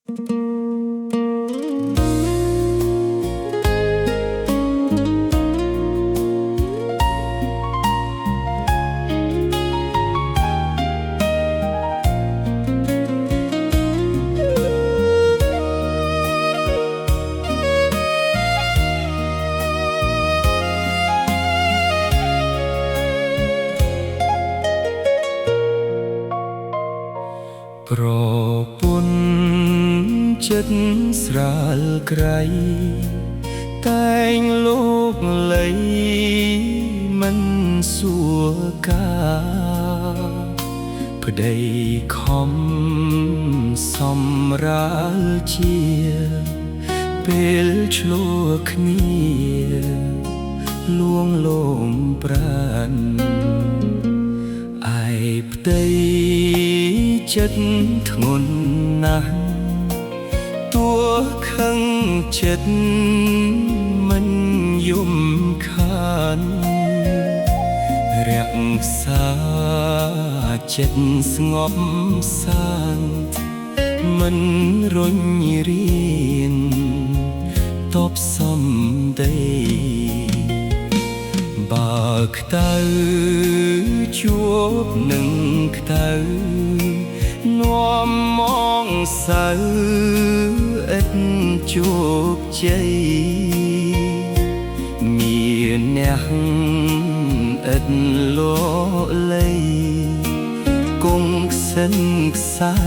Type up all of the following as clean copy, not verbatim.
ប្រពន្ធចិត្តស្រាលក្រៃតែងលោកលៃមិនសួរកាប្តីខំសម្រាលជាពេលឆ្លោះគ្នាលួងលោមប្រាណឯផ្ទៃចិត្តធ្ងន់ណាស់តួខឹងចិត្តមិនយំខានរក្សាចិត្តស្ងប់សាន្តមិនរុញរៀនតបសំដីបើក្តៅជួបនឹងក្តៅនាំមកសៅឥតជោគជ័យមានអ្នកឥតលលៃគង់ខ្សិនខ្សៃ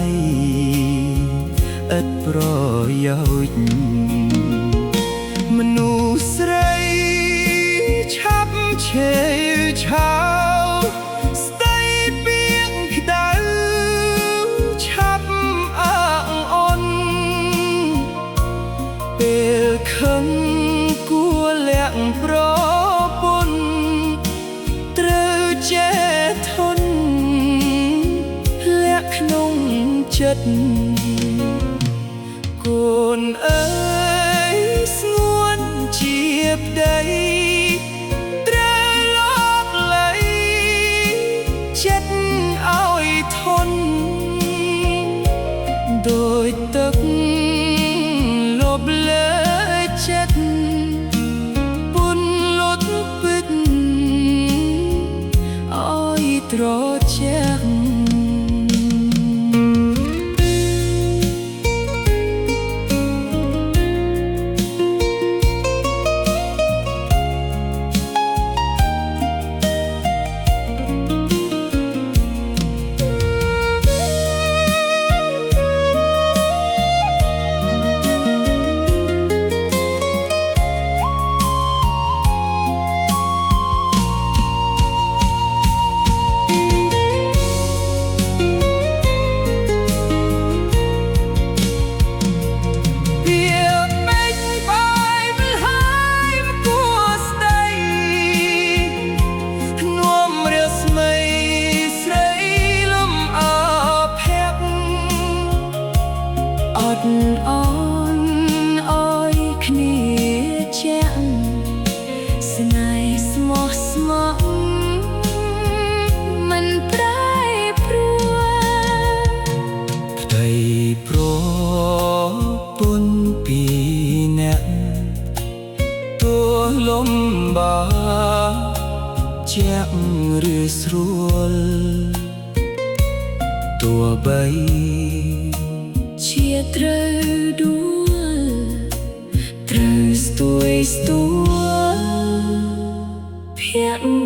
ឥតប្រយោជន៍មនុស្សស្រីឆាប់ឆេវឆាវស្ដីពាក្យក្តៅឆាប់អើងអន់ពេលខឹងគួរលាក់ប្រពន្ធត្រូវចេះធន់លាក់ក្នុងចិត្តកូនអើយស្ងួនជាប្តីត្រូវលោកលៃចិត្តឲ្យធន់ដោយទឹកលបលើចិត្តពុនលត់ពិតឲ្យត្រជាក់អនអើយគ្នាជាក់ស្នេហ៍ស្មោះស្មោះមិនប្រែប្រួលផ្ទៃប្រពន្ធពីរនាក់ទោះលំបាកជាក់ឬស្រួលទោះបីជាត្រូវដួលត្រូវស្ទួយស្ទួលភក្